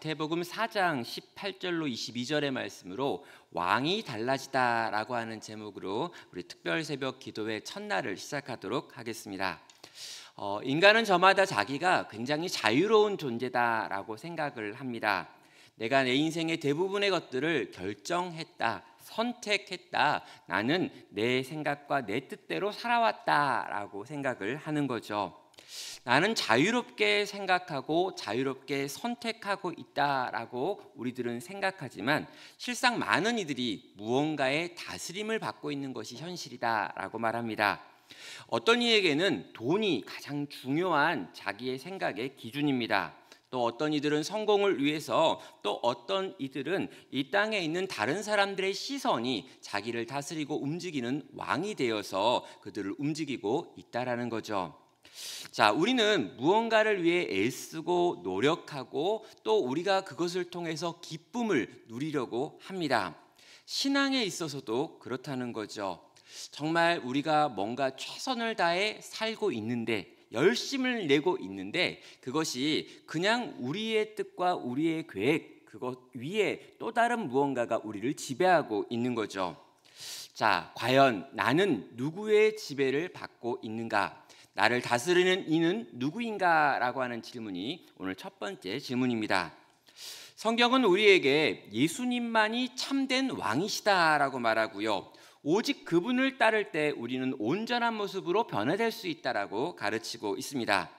마태복음 4장 18절로 22절의 말씀으로 왕이 달라지다라고 하는 제목으로 우리 특별 새벽 기도회 첫날을 시작하도록 하겠습니다. 인간은 저마다 자기가 굉장히 자유로운 존재다라고 생각을 합니다. 내가 내 인생의 대부분의 것들을 결정했다, 선택했다, 나는 내 생각과 내 뜻대로 살아왔다라고 생각을 하는 거죠. 나는 자유롭게 생각하고 자유롭게 선택하고 있다라고 우리들은 생각하지만 실상 많은 이들이 무언가의 다스림을 받고 있는 것이 현실이다라고 말합니다. 어떤 이에게는 돈이 가장 중요한 자기의 생각의 기준입니다. 또 어떤 이들은 성공을 위해서, 또 어떤 이들은 이 땅에 있는 다른 사람들의 시선이 자기를 다스리고 움직이는 왕이 되어서 그들을 움직이고 있다라는 거죠. 자, 우리는 무언가를 위해 애쓰고 노력하고 또 우리가 그것을 통해서 기쁨을 누리려고 합니다. 신앙에 있어서도 그렇다는 거죠. 정말 우리가 뭔가 최선을 다해 살고 있는데, 열심을 내고 있는데 그것이 그냥 우리의 뜻과 우리의 계획, 그것 위에 또 다른 무언가가 우리를 지배하고 있는 거죠. 자, 과연 나는 누구의 지배를 받고 있는가? 나를 다스리는 이는 누구인가? 라고 하는 질문이 오늘 첫 번째 질문입니다. 성경은 우리에게 예수님만이 참된 왕이시다라고 말하고요. 오직 그분을 따를 때 우리는 온전한 모습으로 변화될 수 있다라고 가르치고 있습니다.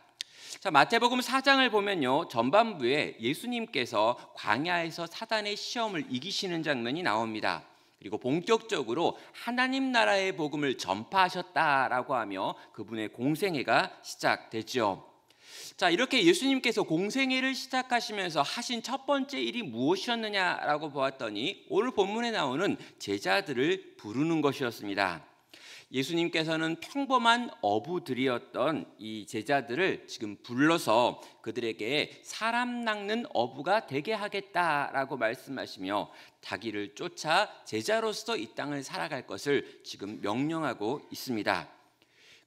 자, 마태복음 4장을 보면요, 전반부에 예수님께서 광야에서 사단의 시험을 이기시는 장면이 나옵니다. 그리고 본격적으로 하나님 나라의 복음을 전파하셨다라고 하며 그분의 공생애가 시작되죠. 자, 이렇게 예수님께서 공생애를 시작하시면서 하신 첫 번째 일이 무엇이었느냐라고 보았더니 오늘 본문에 나오는 제자들을 부르는 것이었습니다. 예수님께서는 평범한 어부들이었던 이 제자들을 지금 불러서 그들에게 사람 낚는 어부가 되게 하겠다라고 말씀하시며 자기를 쫓아 제자로서 이 땅을 살아갈 것을 지금 명령하고 있습니다.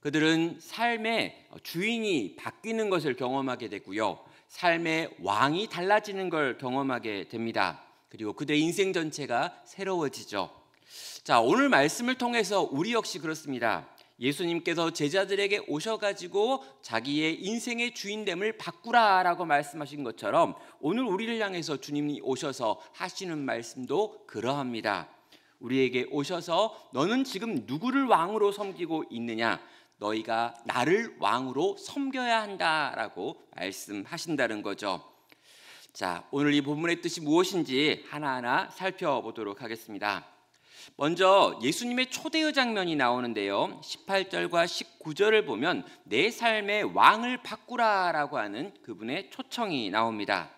그들은 삶의 주인이 바뀌는 것을 경험하게 되고요, 삶의 왕이 달라지는 걸 경험하게 됩니다. 그리고 그들의 인생 전체가 새로워지죠. 자, 오늘 말씀을 통해서 우리 역시 그렇습니다. 예수님께서 제자들에게 오셔가지고 자기의 인생의 주인됨을 바꾸라라고 말씀하신 것처럼 오늘 우리를 향해서 주님이 오셔서 하시는 말씀도 그러합니다. 우리에게 오셔서 너는 지금 누구를 왕으로 섬기고 있느냐? 너희가 나를 왕으로 섬겨야 한다라고 말씀하신다는 거죠. 자, 오늘 이 본문의 뜻이 무엇인지 하나하나 살펴보도록 하겠습니다. 먼저 예수님의 초대의 장면이 나오는데요, 18절과 19절을 보면 내 삶의 왕을 바꾸라라고 하는 그분의 초청이 나옵니다.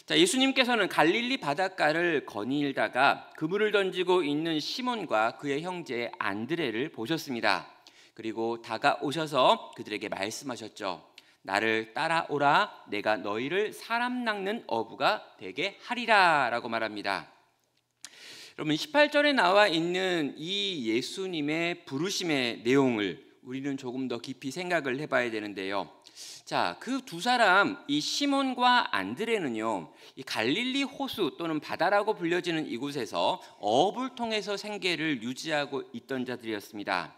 자, 예수님께서는 갈릴리 바닷가를 거닐다가 그물을 던지고 있는 시몬과 그의 형제 안드레를 보셨습니다. 그리고 다가오셔서 그들에게 말씀하셨죠. 나를 따라오라, 내가 너희를 사람 낚는 어부가 되게 하리라 라고 말합니다. 여러분, 18절에 나와 있는 이 예수님의 부르심의 내용을 우리는 조금 더 깊이 생각을 해봐야 되는데요. 자, 그 두 사람, 이 시몬과 안드레는요, 이 갈릴리 호수 또는 바다라고 불려지는 이곳에서 어업을 통해서 생계를 유지하고 있던 자들이었습니다.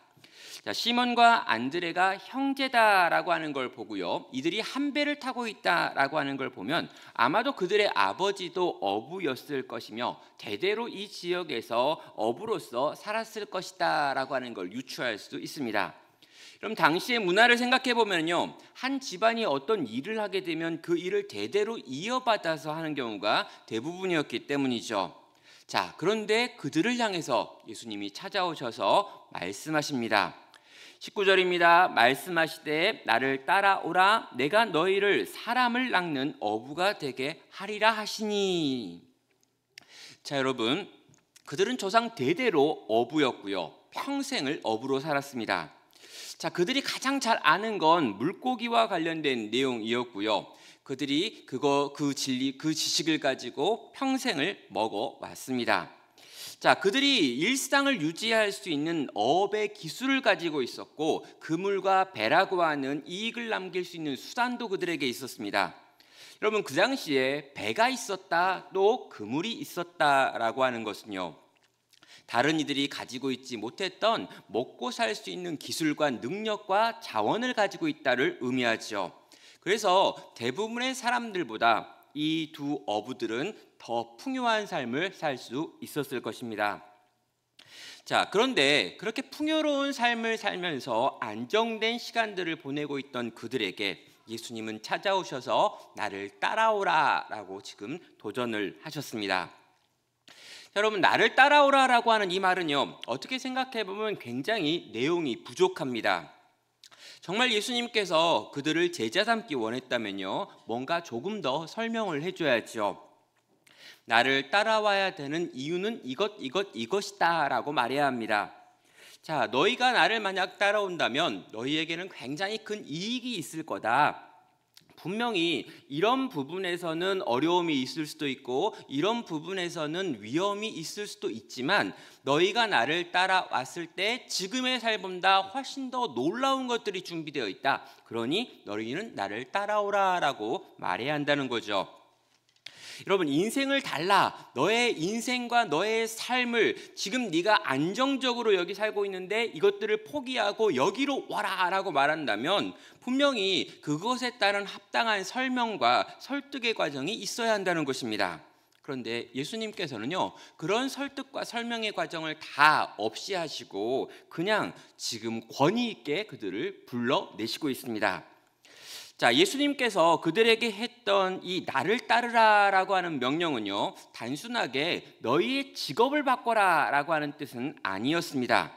자, 시몬과 안드레가 형제다라고 하는 걸 보고요, 이들이 한 배를 타고 있다라고 하는 걸 보면 아마도 그들의 아버지도 어부였을 것이며 대대로 이 지역에서 어부로서 살았을 것이다라고 하는 걸 유추할 수 있습니다. 그럼 당시의 문화를 생각해 보면요, 한 집안이 어떤 일을 하게 되면 그 일을 대대로 이어받아서 하는 경우가 대부분이었기 때문이죠. 자, 그런데 그들을 향해서 예수님이 찾아오셔서 말씀하십니다. 19절입니다. 말씀하시되 나를 따라오라, 내가 너희를 사람을 낚는 어부가 되게 하리라 하시니. 자, 여러분, 그들은 조상 대대로 어부였고요, 평생을 어부로 살았습니다. 자, 그들이 가장 잘 아는 건 물고기와 관련된 내용이었고요, 그들이 그 지식을 가지고 평생을 먹어왔습니다. 자, 그들이 일상을 유지할 수 있는 어업의 기술을 가지고 있었고 그물과 배라고 하는 이익을 남길 수 있는 수단도 그들에게 있었습니다. 여러분, 그 당시에 배가 있었다, 또 그물이 있었다라고 하는 것은요, 다른 이들이 가지고 있지 못했던 먹고 살 수 있는 기술과 능력과 자원을 가지고 있다를 의미하죠. 그래서 대부분의 사람들보다 이 두 어부들은 더 풍요한 삶을 살 수 있었을 것입니다. 자, 그런데 그렇게 풍요로운 삶을 살면서 안정된 시간들을 보내고 있던 그들에게 예수님은 찾아오셔서 나를 따라오라라고 지금 도전을 하셨습니다. 여러분, 나를 따라오라라고 하는 이 말은요, 어떻게 생각해 보면 굉장히 내용이 부족합니다. 정말 예수님께서 그들을 제자 삼기 원했다면요, 뭔가 조금 더 설명을 해줘야죠. 나를 따라와야 되는 이유는 이것이다 라고 말해야 합니다. 자, 너희가 나를 만약 따라온다면 너희에게는 굉장히 큰 이익이 있을 거다. 분명히 이런 부분에서는 어려움이 있을 수도 있고 이런 부분에서는 위험이 있을 수도 있지만 너희가 나를 따라왔을 때 지금의 삶보다 훨씬 더 놀라운 것들이 준비되어 있다. 그러니 너희는 나를 따라오라라고 말해야 한다는 거죠. 여러분, 인생을 달라. 너의 인생과 너의 삶을 지금 네가 안정적으로 여기 살고 있는데 이것들을 포기하고 여기로 와라라고 말한다면 분명히 그것에 따른 합당한 설명과 설득의 과정이 있어야 한다는 것입니다. 그런데 예수님께서는요, 그런 설득과 설명의 과정을 다 없이 하시고 그냥 지금 권위 있게 그들을 불러내시고 있습니다. 자, 예수님께서 그들에게 했던 이 나를 따르라라고 하는 명령은요, 단순하게 너희의 직업을 바꿔라라고 하는 뜻은 아니었습니다.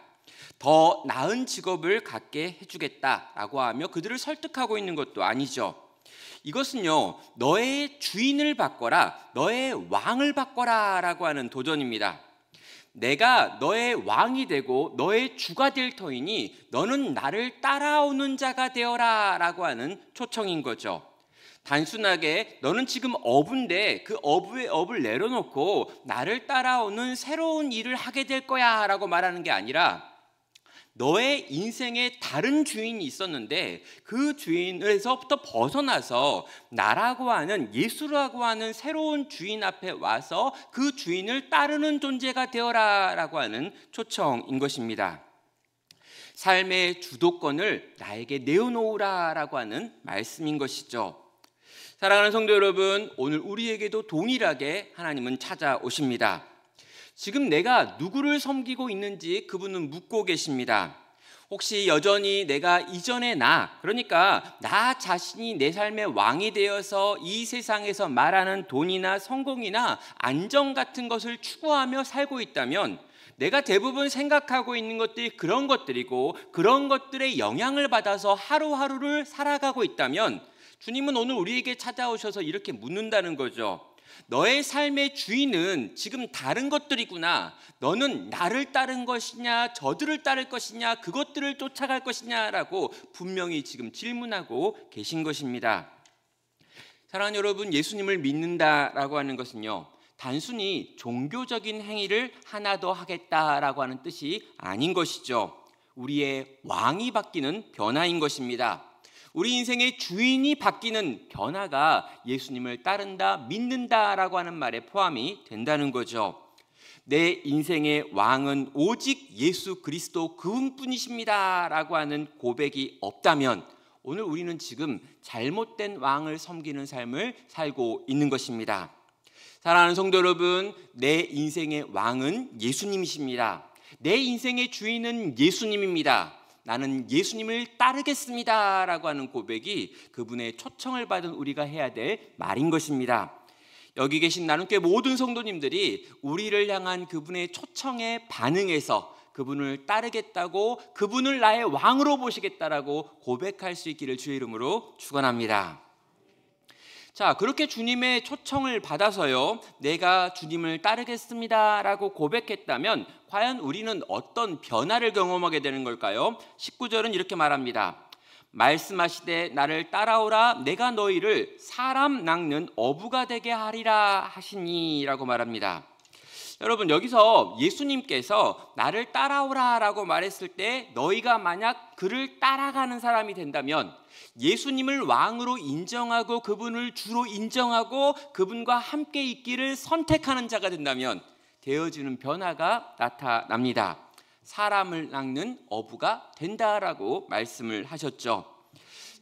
더 나은 직업을 갖게 해주겠다라고 하며 그들을 설득하고 있는 것도 아니죠. 이것은요, 너의 주인을 바꿔라, 너의 왕을 바꿔라라고 하는 도전입니다. 내가 너의 왕이 되고 너의 주가 될 터이니 너는 나를 따라오는 자가 되어라 라고 하는 초청인 거죠. 단순하게 너는 지금 어부인데 그 어부의 업을 내려놓고 나를 따라오는 새로운 일을 하게 될 거야 라고 말하는 게 아니라 너의 인생에 다른 주인이 있었는데 그 주인에서부터 벗어나서 나라고 하는, 예수라고 하는 새로운 주인 앞에 와서 그 주인을 따르는 존재가 되어라 라고 하는 초청인 것입니다. 삶의 주도권을 나에게 내어놓으라 라고 하는 말씀인 것이죠. 사랑하는 성도 여러분, 오늘 우리에게도 동일하게 하나님은 찾아오십니다. 지금 내가 누구를 섬기고 있는지 그분은 묻고 계십니다. 혹시 여전히 내가 이전의 그러니까 나 자신이 내 삶의 왕이 되어서 이 세상에서 말하는 돈이나 성공이나 안정 같은 것을 추구하며 살고 있다면 내가 대부분 생각하고 있는 것들이 그런 것들이고 그런 것들의 영향을 받아서 하루하루를 살아가고 있다면 주님은 오늘 우리에게 찾아오셔서 이렇게 묻는다는 거죠. 너의 삶의 주인은 지금 다른 것들이구나. 너는 나를 따른 것이냐, 저들을 따를 것이냐, 그것들을 쫓아갈 것이냐라고 분명히 지금 질문하고 계신 것입니다. 사랑하는 여러분, 예수님을 믿는다라고 하는 것은요, 단순히 종교적인 행위를 하나 더 하겠다라고 하는 뜻이 아닌 것이죠. 우리의 왕이 바뀌는 변화인 것입니다. 우리 인생의 주인이 바뀌는 변화가 예수님을 따른다, 믿는다라고 하는 말에 포함이 된다는 거죠. 내 인생의 왕은 오직 예수 그리스도 그분뿐이십니다 라고 하는 고백이 없다면 오늘 우리는 지금 잘못된 왕을 섬기는 삶을 살고 있는 것입니다. 사랑하는 성도 여러분, 내 인생의 왕은 예수님이십니다. 내 인생의 주인은 예수님입니다. 나는 예수님을 따르겠습니다 라고 하는 고백이 그분의 초청을 받은 우리가 해야 될 말인 것입니다. 여기 계신 나눔교회 모든 성도님들이 우리를 향한 그분의 초청에 반응해서 그분을 따르겠다고, 그분을 나의 왕으로 보시겠다라고 고백할 수 있기를 주의 이름으로 축원합니다. 자, 그렇게 주님의 초청을 받아서요, 내가 주님을 따르겠습니다 라고 고백했다면 과연 우리는 어떤 변화를 경험하게 되는 걸까요? 19절은 이렇게 말합니다. 말씀하시되 나를 따라오라, 내가 너희를 사람 낚는 어부가 되게 하리라 하시니 라고 말합니다. 여러분, 여기서 예수님께서 나를 따라오라라고 말했을 때 너희가 만약 그를 따라가는 사람이 된다면, 예수님을 왕으로 인정하고 그분을 주로 인정하고 그분과 함께 있기를 선택하는 자가 된다면 되어지는 변화가 나타납니다. 사람을 낚는 어부가 된다라고 말씀을 하셨죠.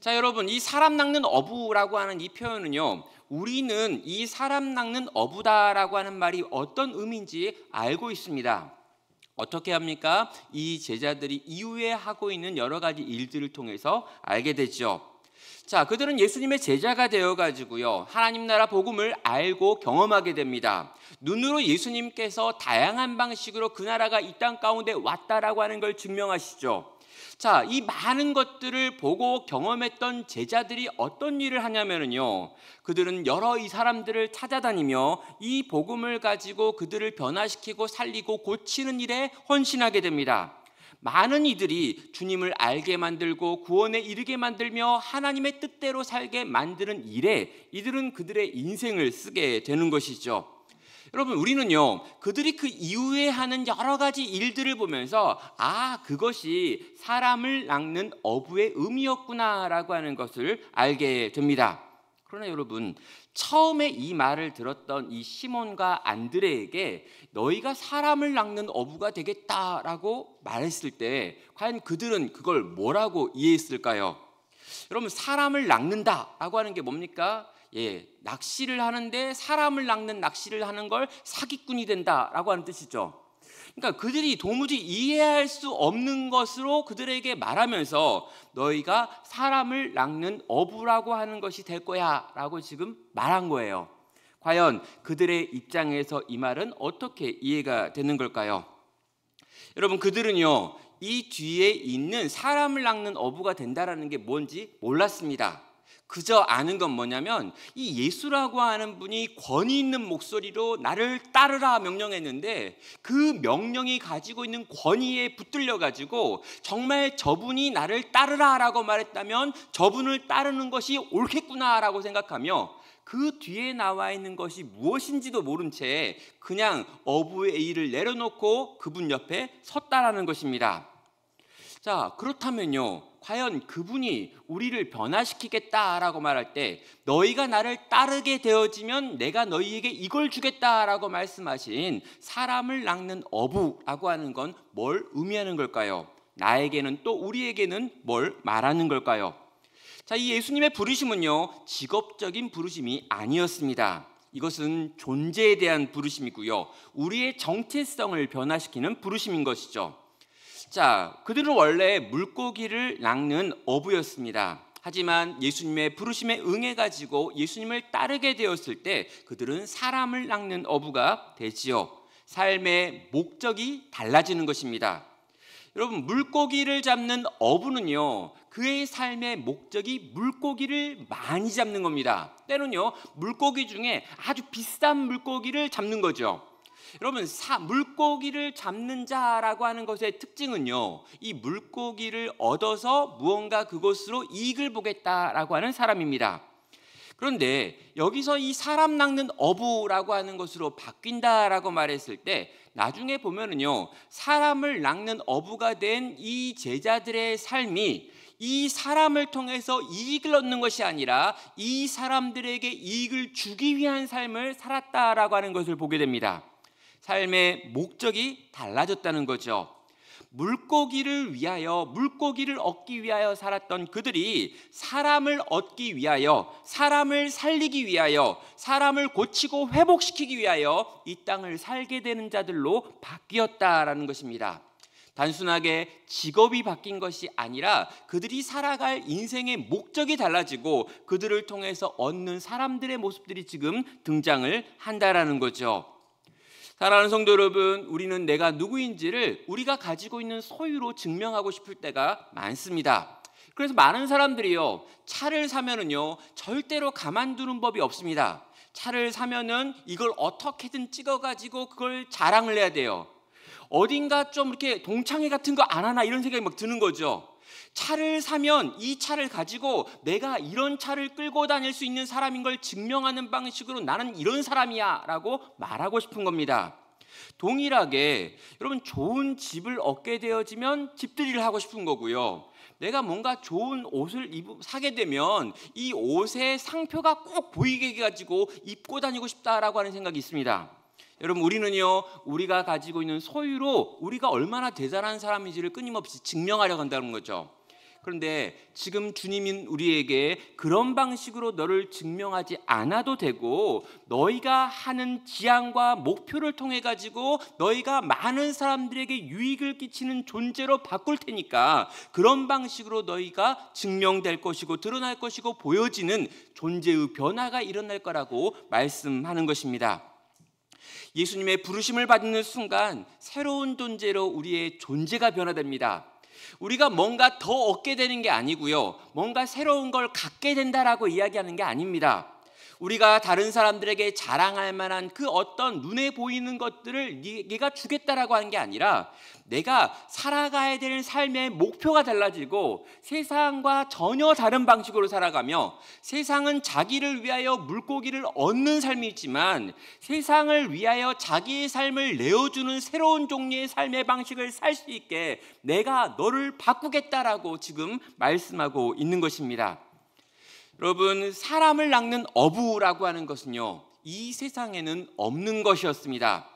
자, 여러분, 이 사람 낚는 어부라고 하는 이 표현은요, 우리는 이 사람 낚는 어부다라고 하는 말이 어떤 의미인지 알고 있습니다. 어떻게 합니까? 이 제자들이 이후에 하고 있는 여러 가지 일들을 통해서 알게 되죠. 자, 그들은 예수님의 제자가 되어가지고요, 하나님 나라 복음을 알고 경험하게 됩니다. 눈으로 예수님께서 다양한 방식으로 그 나라가 이 땅 가운데 왔다라고 하는 걸 증명하시죠. 자, 이 많은 것들을 보고 경험했던 제자들이 어떤 일을 하냐면요, 그들은 여러 이 사람들을 찾아다니며 이 복음을 가지고 그들을 변화시키고 살리고 고치는 일에 헌신하게 됩니다. 많은 이들이 주님을 알게 만들고 구원에 이르게 만들며 하나님의 뜻대로 살게 만드는 일에 이들은 그들의 인생을 쓰게 되는 것이죠. 여러분, 우리는요, 그들이 그 이후에 하는 여러 가지 일들을 보면서 그것이 사람을 낚는 어부의 의미였구나라고 하는 것을 알게 됩니다. 그러나 여러분, 처음에 이 말을 들었던 이 시몬과 안드레에게 너희가 사람을 낚는 어부가 되겠다라고 말했을 때 과연 그들은 그걸 뭐라고 이해했을까요? 여러분, 사람을 낚는다라고 하는 게 뭡니까? 낚시를 하는데 사람을 낚는 낚시를 하는 걸 사기꾼이 된다라고 하는 뜻이죠. 그러니까 그들이 도무지 이해할 수 없는 것으로 그들에게 말하면서 너희가 사람을 낚는 어부라고 하는 것이 될 거야 라고 지금 말한 거예요. 과연 그들의 입장에서 이 말은 어떻게 이해가 되는 걸까요? 여러분, 그들은요, 이 뒤에 있는 사람을 낚는 어부가 된다라는 게 뭔지 몰랐습니다. 그저 아는 건 뭐냐면 이 예수라고 하는 분이 권위 있는 목소리로 나를 따르라 명령했는데 그 명령이 가지고 있는 권위에 붙들려 가지고 정말 저분이 나를 따르라라고 말했다면 저분을 따르는 것이 옳겠구나라고 생각하며 그 뒤에 나와 있는 것이 무엇인지도 모른 채 그냥 어부의 일을 내려놓고 그분 옆에 섰다라는 것입니다. 자, 그렇다면요, 과연 그분이 우리를 변화시키겠다라고 말할 때 너희가 나를 따르게 되어지면 내가 너희에게 이걸 주겠다라고 말씀하신 사람을 낚는 어부라고 하는 건 뭘 의미하는 걸까요? 나에게는 또 우리에게는 뭘 말하는 걸까요? 자, 이 예수님의 부르심은요, 직업적인 부르심이 아니었습니다. 이것은 존재에 대한 부르심이고요, 우리의 정체성을 변화시키는 부르심인 것이죠. 자, 그들은 원래 물고기를 낚는 어부였습니다. 하지만 예수님의 부르심에 응해가지고 예수님을 따르게 되었을 때 그들은 사람을 낚는 어부가 되지요. 삶의 목적이 달라지는 것입니다. 여러분, 물고기를 잡는 어부는요, 그의 삶의 목적이 물고기를 많이 잡는 겁니다. 때로는요, 물고기 중에 아주 비싼 물고기를 잡는 거죠. 여러분, 물고기를 잡는 자라고 하는 것의 특징은요, 이 물고기를 얻어서 무언가 그것으로 이익을 보겠다라고 하는 사람입니다. 그런데 여기서 이 사람 낚는 어부라고 하는 것으로 바뀐다라고 말했을 때 나중에 보면은요, 사람을 낚는 어부가 된 이 제자들의 삶이 이 사람을 통해서 이익을 얻는 것이 아니라 이 사람들에게 이익을 주기 위한 삶을 살았다라고 하는 것을 보게 됩니다. 삶의 목적이 달라졌다는 거죠. 물고기를 위하여, 물고기를 얻기 위하여 살았던 그들이 사람을 얻기 위하여, 사람을 살리기 위하여, 사람을 고치고 회복시키기 위하여 이 땅을 살게 되는 자들로 바뀌었다라는 것입니다. 단순하게 직업이 바뀐 것이 아니라 그들이 살아갈 인생의 목적이 달라지고 그들을 통해서 얻는 사람들의 모습들이 지금 등장을 한다라는 거죠. 사랑하는 성도 여러분, 우리는 내가 누구인지를 우리가 가지고 있는 소유로 증명하고 싶을 때가 많습니다. 그래서 많은 사람들이요, 차를 사면은요, 절대로 가만두는 법이 없습니다. 차를 사면은 이걸 어떻게든 찍어가지고 그걸 자랑을 해야 돼요. 어딘가 좀 이렇게 동창회 같은 거 안 하나 이런 생각이 막 드는 거죠. 차를 사면 이 차를 가지고 내가 이런 차를 끌고 다닐 수 있는 사람인 걸 증명하는 방식으로 나는 이런 사람이야 라고 말하고 싶은 겁니다. 동일하게 여러분 좋은 집을 얻게 되어지면 집들이를 하고 싶은 거고요. 내가 뭔가 좋은 옷을 사게 되면 이 옷의 상표가 꼭 보이게 해가지고 입고 다니고 싶다라고 하는 생각이 있습니다. 여러분 우리는요, 우리가 가지고 있는 소유로 우리가 얼마나 대단한 사람인지를 끊임없이 증명하려고 한다는 거죠. 그런데 지금 주님인 우리에게 그런 방식으로 너를 증명하지 않아도 되고, 너희가 하는 지향과 목표를 통해 가지고 너희가 많은 사람들에게 유익을 끼치는 존재로 바꿀 테니까 그런 방식으로 너희가 증명될 것이고 드러날 것이고 보여지는 존재의 변화가 일어날 거라고 말씀하는 것입니다. 예수님의 부르심을 받는 순간 새로운 존재로 우리의 존재가 변화됩니다. 우리가 뭔가 더 얻게 되는 게 아니고요, 뭔가 새로운 걸 갖게 된다라고 이야기하는 게 아닙니다. 우리가 다른 사람들에게 자랑할 만한 그 어떤 눈에 보이는 것들을 네가 주겠다라고 하는 게 아니라, 내가 살아가야 되는 삶의 목표가 달라지고 세상과 전혀 다른 방식으로 살아가며, 세상은 자기를 위하여 물고기를 얻는 삶이 있지만 세상을 위하여 자기의 삶을 내어주는 새로운 종류의 삶의 방식을 살 수 있게 내가 너를 바꾸겠다라고 지금 말씀하고 있는 것입니다. 여러분, 사람을 낚는 어부라고 하는 것은요, 이 세상에는 없는 것이었습니다.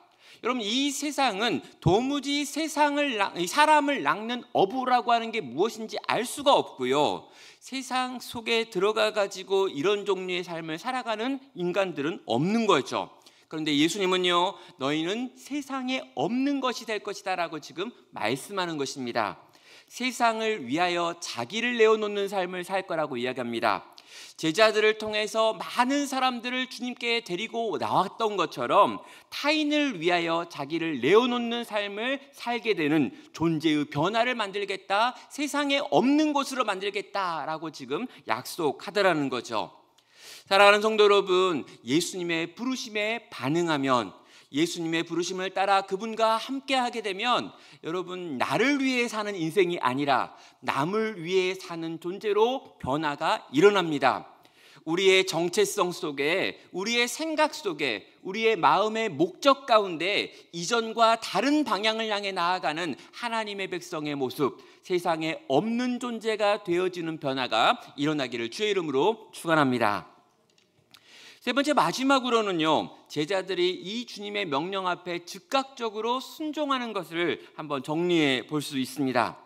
여러분, 이 세상은 도무지 사람을 낚는 어부라고 하는 게 무엇인지 알 수가 없고요, 세상 속에 들어가 가지고 이런 종류의 삶을 살아가는 인간들은 없는 거죠. 그런데 예수님은요, 너희는 세상에 없는 것이 될 것이다 라고 지금 말씀하는 것입니다. 세상을 위하여 자기를 내어놓는 삶을 살 거라고 이야기합니다. 제자들을 통해서 많은 사람들을 주님께 데리고 나왔던 것처럼 타인을 위하여 자기를 내어놓는 삶을 살게 되는 존재의 변화를 만들겠다, 세상에 없는 곳으로 만들겠다라고 지금 약속하더라는 거죠. 사랑하는 성도 여러분, 예수님의 부르심에 반응하면, 예수님의 부르심을 따라 그분과 함께하게 되면 여러분, 나를 위해 사는 인생이 아니라 남을 위해 사는 존재로 변화가 일어납니다. 우리의 정체성 속에, 우리의 생각 속에, 우리의 마음의 목적 가운데 이전과 다른 방향을 향해 나아가는 하나님의 백성의 모습, 세상에 없는 존재가 되어지는 변화가 일어나기를 주의 이름으로 축원합니다. 세 번째, 마지막으로는요, 제자들이 이 주님의 명령 앞에 즉각적으로 순종하는 것을 한번 정리해 볼 수 있습니다.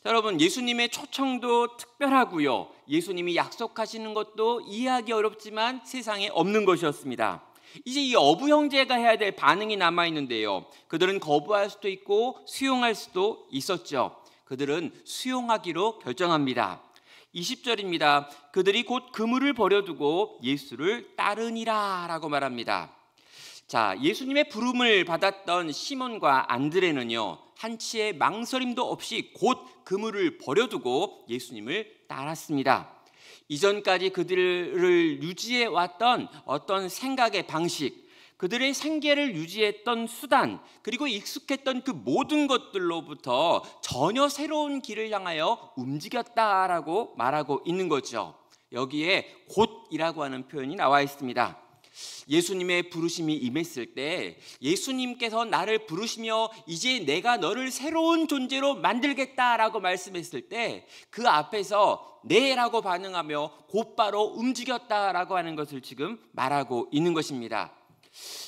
자, 여러분, 예수님의 초청도 특별하고요, 예수님이 약속하시는 것도 이해하기 어렵지만 세상에 없는 것이었습니다. 이제 이 어부 형제가 해야 될 반응이 남아있는데요, 그들은 거부할 수도 있고 수용할 수도 있었죠. 그들은 수용하기로 결정합니다. 20절입니다. 그들이 곧 그물을 버려두고 예수를 따르니라 라고 말합니다. 자, 예수님의 부름을 받았던 시몬과 안드레는요, 한치의 망설임도 없이 곧 그물을 버려두고 예수님을 따랐습니다. 이전까지 그들을 유지해 왔던 어떤 생각의 방식, 그들의 생계를 유지했던 수단, 그리고 익숙했던 그 모든 것들로부터 전혀 새로운 길을 향하여 움직였다라고 말하고 있는 거죠. 여기에 곧이라고 하는 표현이 나와 있습니다. 예수님의 부르심이 임했을 때, 예수님께서 나를 부르시며 이제 내가 너를 새로운 존재로 만들겠다라고 말씀했을 때 그 앞에서 네라고 반응하며 곧바로 움직였다라고 하는 것을 지금 말하고 있는 것입니다.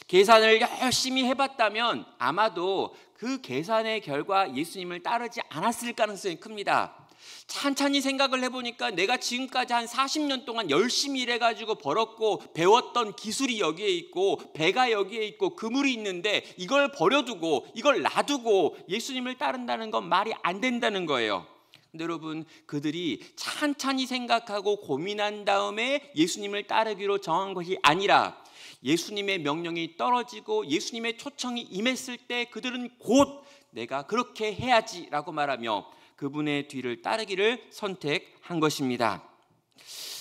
계산을 열심히 해봤다면 아마도 그 계산의 결과 예수님을 따르지 않았을 가능성이 큽니다. 찬찬히 생각을 해보니까 내가 지금까지 한 40년 동안 열심히 일해가지고 벌었고 배웠던 기술이 여기에 있고 배가 여기에 있고 그물이 있는데 이걸 버려두고 이걸 놔두고 예수님을 따른다는 건 말이 안 된다는 거예요. 근데 여러분, 그들이 찬찬히 생각하고 고민한 다음에 예수님을 따르기로 정한 것이 아니라 예수님의 명령이 떨어지고 예수님의 초청이 임했을 때 그들은 곧 내가 그렇게 해야지라고 말하며 그분의 뒤를 따르기를 선택한 것입니다.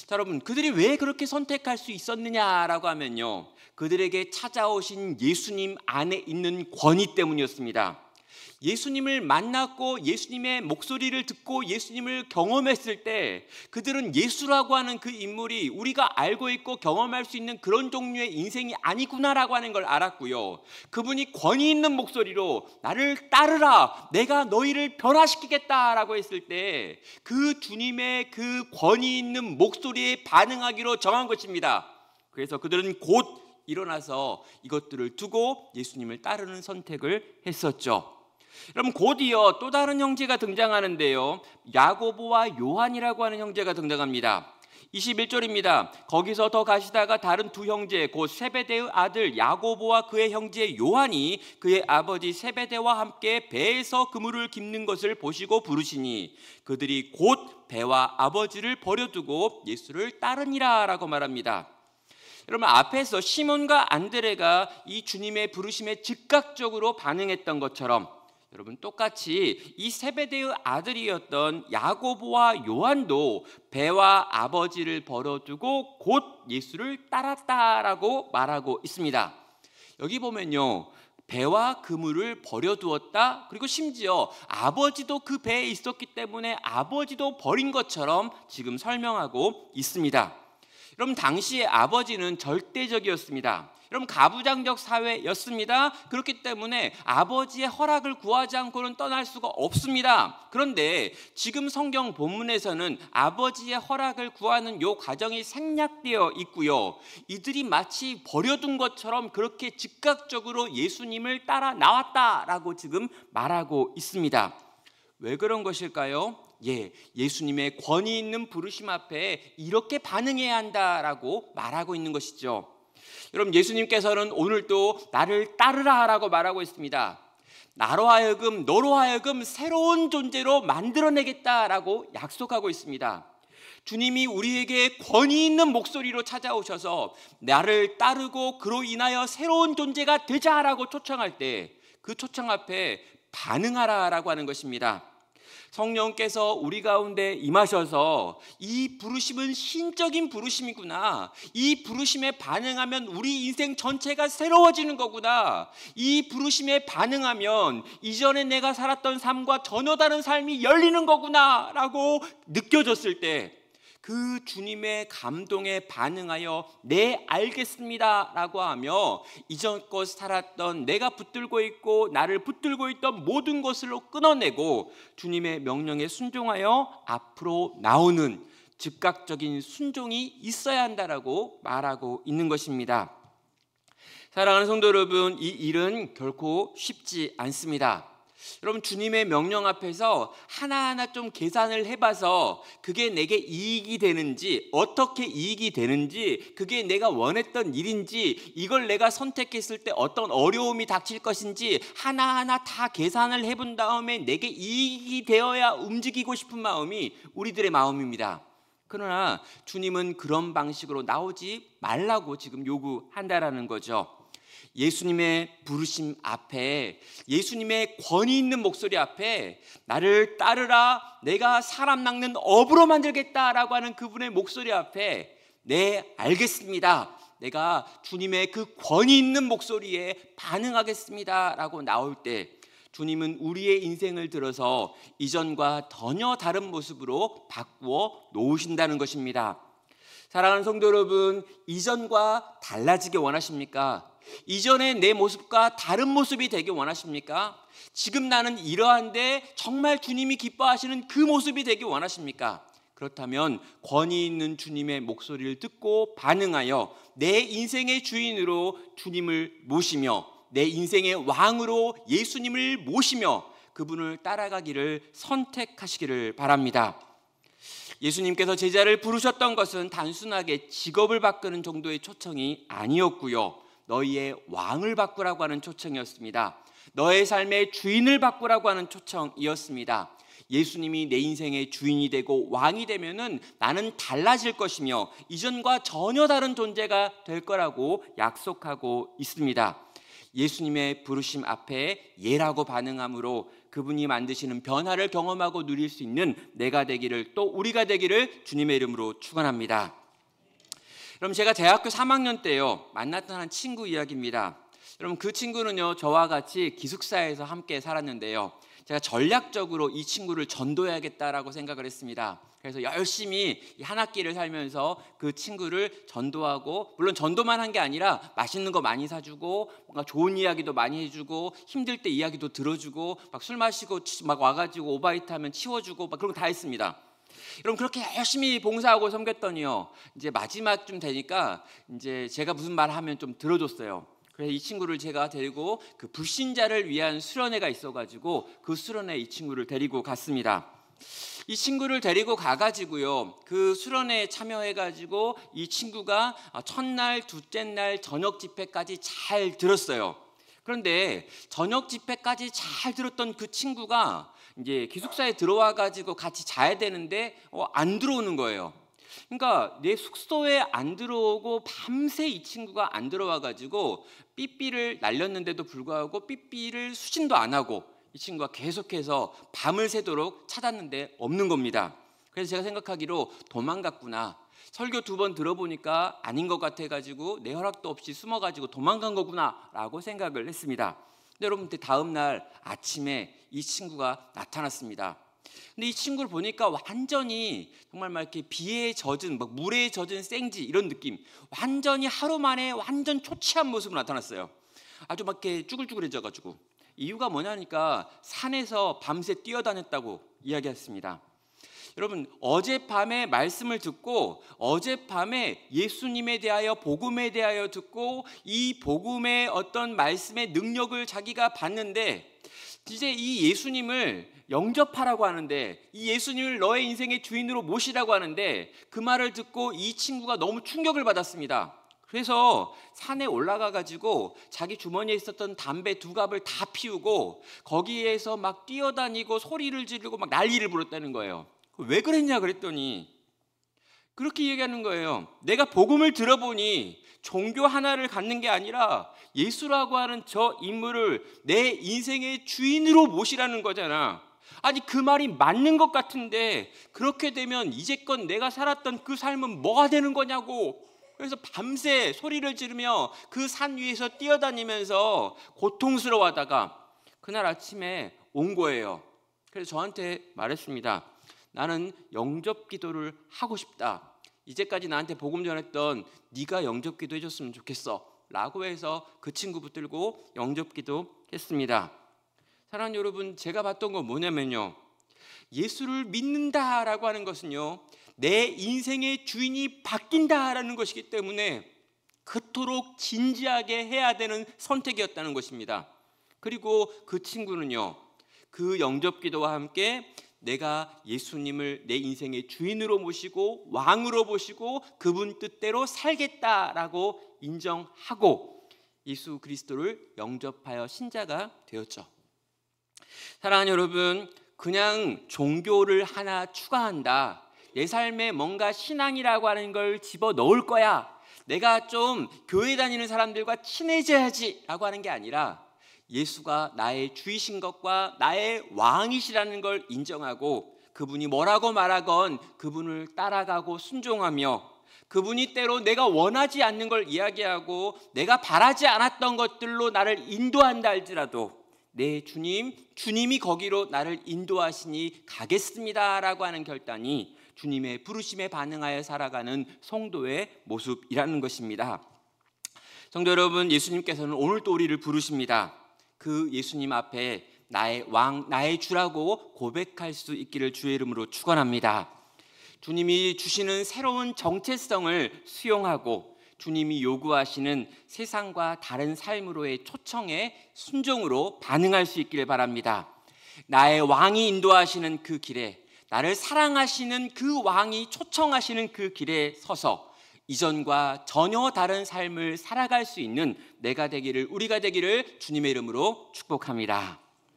자, 여러분, 그들이 왜 그렇게 선택할 수 있었느냐라고 하면요, 그들에게 찾아오신 예수님 안에 있는 권위 때문이었습니다. 예수님을 만났고 예수님의 목소리를 듣고 예수님을 경험했을 때 그들은 예수라고 하는 그 인물이 우리가 알고 있고 경험할 수 있는 그런 종류의 인생이 아니구나라고 하는 걸 알았고요. 그분이 권위 있는 목소리로 나를 따르라, 내가 너희를 변화시키겠다라고 했을 때 그 주님의 그 권위 있는 목소리에 반응하기로 정한 것입니다. 그래서 그들은 곧 일어나서 이것들을 두고 예수님을 따르는 선택을 했었죠. 여러분, 곧이어 또 다른 형제가 등장하는데요, 야고보와 요한이라고 하는 형제가 등장합니다. 21절입니다. 거기서 더 가시다가 다른 두 형제 곧 세베대의 아들 야고보와 그의 형제 요한이 그의 아버지 세베대와 함께 배에서 그물을 깁는 것을 보시고 부르시니 그들이 곧 배와 아버지를 버려두고 예수를 따르니라 라고 말합니다. 여러분, 앞에서 시몬과 안드레가 이 주님의 부르심에 즉각적으로 반응했던 것처럼 여러분, 똑같이 이 세베대의 아들이었던 야고보와 요한도 배와 아버지를 버려두고 곧 예수를 따랐다라고 말하고 있습니다. 여기 보면요, 배와 그물을 버려두었다, 그리고 심지어 아버지도 그 배에 있었기 때문에 아버지도 버린 것처럼 지금 설명하고 있습니다. 여러분, 당시의 아버지는 절대적이었습니다. 여러분, 가부장적 사회였습니다. 그렇기 때문에 아버지의 허락을 구하지 않고는 떠날 수가 없습니다. 그런데 지금 성경 본문에서는 아버지의 허락을 구하는 요 과정이 생략되어 있고요, 이들이 마치 버려둔 것처럼 그렇게 즉각적으로 예수님을 따라 나왔다라고 지금 말하고 있습니다. 왜 그런 것일까요? 예수님의 권위 있는 부르심 앞에 이렇게 반응해야 한다라고 말하고 있는 것이죠. 여러분, 예수님께서는 오늘도 나를 따르라 라고 말하고 있습니다. 너로 하여금 새로운 존재로 만들어내겠다라고 약속하고 있습니다. 주님이 우리에게 권위 있는 목소리로 찾아오셔서 나를 따르고 그로 인하여 새로운 존재가 되자라고 초청할 때 그 초청 앞에 반응하라라고 하는 것입니다. 성령께서 우리 가운데 임하셔서 이 부르심은 신적인 부르심이구나, 이 부르심에 반응하면 우리 인생 전체가 새로워지는 거구나, 이 부르심에 반응하면 이전에 내가 살았던 삶과 전혀 다른 삶이 열리는 거구나 라고 느껴졌을 때 그 주님의 감동에 반응하여 네, 알겠습니다 라고 하며 이전껏 살았던 내가 붙들고 있고 나를 붙들고 있던 모든 것을 끊어내고 주님의 명령에 순종하여 앞으로 나오는 즉각적인 순종이 있어야 한다라고 말하고 있는 것입니다. 사랑하는 성도 여러분, 이 일은 결코 쉽지 않습니다. 여러분, 주님의 명령 앞에서 하나하나 좀 계산을 해봐서 그게 내게 이익이 되는지, 어떻게 이익이 되는지, 그게 내가 원했던 일인지, 이걸 내가 선택했을 때 어떤 어려움이 닥칠 것인지 하나하나 다 계산을 해본 다음에 내게 이익이 되어야 움직이고 싶은 마음이 우리들의 마음입니다. 그러나 주님은 그런 방식으로 나오지 말라고 지금 요구한다라는 거죠. 예수님의 부르심 앞에, 예수님의 권위 있는 목소리 앞에 나를 따르라, 내가 사람 낚는 어부로 만들겠다라고 하는 그분의 목소리 앞에 네, 알겠습니다, 내가 주님의 그 권위 있는 목소리에 반응하겠습니다 라고 나올 때 주님은 우리의 인생을 들어서 이전과 전혀 다른 모습으로 바꾸어 놓으신다는 것입니다. 사랑하는 성도 여러분, 이전과 달라지게 원하십니까? 이전의 내 모습과 다른 모습이 되길 원하십니까? 지금 나는 이러한데 정말 주님이 기뻐하시는 그 모습이 되길 원하십니까? 그렇다면 권위 있는 주님의 목소리를 듣고 반응하여 내 인생의 주인으로 주님을 모시며 내 인생의 왕으로 예수님을 모시며 그분을 따라가기를 선택하시기를 바랍니다. 예수님께서 제자를 부르셨던 것은 단순하게 직업을 바꾸는 정도의 초청이 아니었고요, 너희의 왕을 바꾸라고 하는 초청이었습니다. 너의 삶의 주인을 바꾸라고 하는 초청이었습니다. 예수님이 내 인생의 주인이 되고 왕이 되면은 나는 달라질 것이며 이전과 전혀 다른 존재가 될 거라고 약속하고 있습니다. 예수님의 부르심 앞에 예라고 반응함으로 그분이 만드시는 변화를 경험하고 누릴 수 있는 내가 되기를, 또 우리가 되기를 주님의 이름으로 축원합니다. 그럼 제가 대학교 3학년 때요 만났던 한 친구 이야기입니다. 여러분 그 친구는요 저와 같이 기숙사에서 함께 살았는데요. 제가 전략적으로 이 친구를 전도해야겠다라고 생각을 했습니다. 그래서 열심히 한 학기를 살면서 그 친구를 전도하고, 물론 전도만 한 게 아니라 맛있는 거 많이 사주고 뭔가 좋은 이야기도 많이 해주고 힘들 때 이야기도 들어주고 막 술 마시고 막 와가지고 오바이트 하면 치워주고 막 그런 거 다 했습니다. 여러분 그렇게 열심히 봉사하고 섬겼더니요 이제 마지막쯤 되니까 이제 제가 무슨 말 하면 좀 들어줬어요. 그래서 이 친구를 제가 데리고 그 불신자를 위한 수련회가 있어가지고 그 수련회 이 친구를 데리고 갔습니다. 이 친구를 데리고 가가지고요 그 수련회에 참여해가지고 이 친구가 첫날 둘째 날 저녁 집회까지 잘 들었어요. 그런데 저녁 집회까지 잘 들었던 그 친구가 이제 기숙사에 들어와가지고 같이 자야 되는데 안 들어오는 거예요. 그러니까 내 숙소에 안 들어오고 밤새 이 친구가 안 들어와가지고 삐삐를 날렸는데도 불구하고 삐삐를 수신도 안 하고 이 친구가 계속해서 밤을 새도록 찾았는데 없는 겁니다. 그래서 제가 생각하기로 도망갔구나. 설교 2번 들어보니까 아닌 것 같아가지고 내 허락도 없이 숨어가지고 도망간 거구나 라고 생각을 했습니다. 근데 여러분 다음 날 아침에 이 친구가 나타났습니다. 근데 이 친구를 보니까 완전히 정말 막 이렇게 비에 젖은 막 물에 젖은 생쥐 이런 느낌, 완전히 하루 만에 완전 초췌한 모습으로 나타났어요. 아주 막 이렇게 쭈글쭈글해져가지고. 이유가 뭐냐니까 산에서 밤새 뛰어다녔다고 이야기했습니다. 여러분 어젯밤에 말씀을 듣고 어젯밤에 예수님에 대하여 복음에 대하여 듣고 이 복음의 어떤 말씀의 능력을 자기가 봤는데 이제 이 예수님을 영접하라고 하는데, 이 예수님을 너의 인생의 주인으로 모시라고 하는데 그 말을 듣고 이 친구가 너무 충격을 받았습니다. 그래서 산에 올라가 가지고 자기 주머니에 있었던 담배 2갑을 다 피우고 거기에서 막 뛰어다니고 소리를 지르고 막 난리를 부렸다는 거예요. 왜 그랬냐 그랬더니 그렇게 얘기하는 거예요. 내가 복음을 들어보니 종교 하나를 갖는 게 아니라 예수라고 하는 저 인물을 내 인생의 주인으로 모시라는 거잖아. 아니 그 말이 맞는 것 같은데 그렇게 되면 이제껏 내가 살았던 그 삶은 뭐가 되는 거냐고. 그래서 밤새 소리를 지르며 그 산 위에서 뛰어다니면서 고통스러워하다가 그날 아침에 온 거예요. 그래서 저한테 말했습니다. 나는 영접 기도를 하고 싶다. 이제까지 나한테 복음 전했던 네가 영접 기도 해줬으면 좋겠어 라고 해서 그 친구 붙들고 영접 기도 했습니다. 사랑하는 여러분, 제가 봤던 건 뭐냐면요, 예수를 믿는다라고 하는 것은요 내 인생의 주인이 바뀐다라는 것이기 때문에 그토록 진지하게 해야 되는 선택이었다는 것입니다. 그리고 그 친구는요 그 영접 기도와 함께 내가 예수님을 내 인생의 주인으로 모시고 왕으로 모시고 그분 뜻대로 살겠다라고 인정하고 예수 그리스도를 영접하여 신자가 되었죠. 사랑하는 여러분, 그냥 종교를 하나 추가한다, 내 삶에 뭔가 신앙이라고 하는 걸 집어넣을 거야, 내가 좀 교회 다니는 사람들과 친해져야지 라고 하는 게 아니라 예수가 나의 주이신 것과 나의 왕이시라는 걸 인정하고 그분이 뭐라고 말하건 그분을 따라가고 순종하며 그분이 때로 내가 원하지 않는 걸 이야기하고 내가 바라지 않았던 것들로 나를 인도한다 할지라도 내 주님이 거기로 나를 인도하시니 가겠습니다라고 하는 결단이 주님의 부르심에 반응하여 살아가는 성도의 모습이라는 것입니다. 성도 여러분, 예수님께서는 오늘 또 우리를 부르십니다. 그 예수님 앞에 나의 왕, 나의 주라고 고백할 수 있기를 주의 이름으로 축원합니다. 주님이 주시는 새로운 정체성을 수용하고 주님이 요구하시는 세상과 다른 삶으로의 초청에 순종으로 반응할 수 있기를 바랍니다. 나의 왕이 인도하시는 그 길에, 나를 사랑하시는 그 왕이 초청하시는 그 길에 서서 이전과 전혀 다른 삶을 살아갈 수 있는 내가 되기를, 우리가 되기를 주님의 이름으로 축복합니다.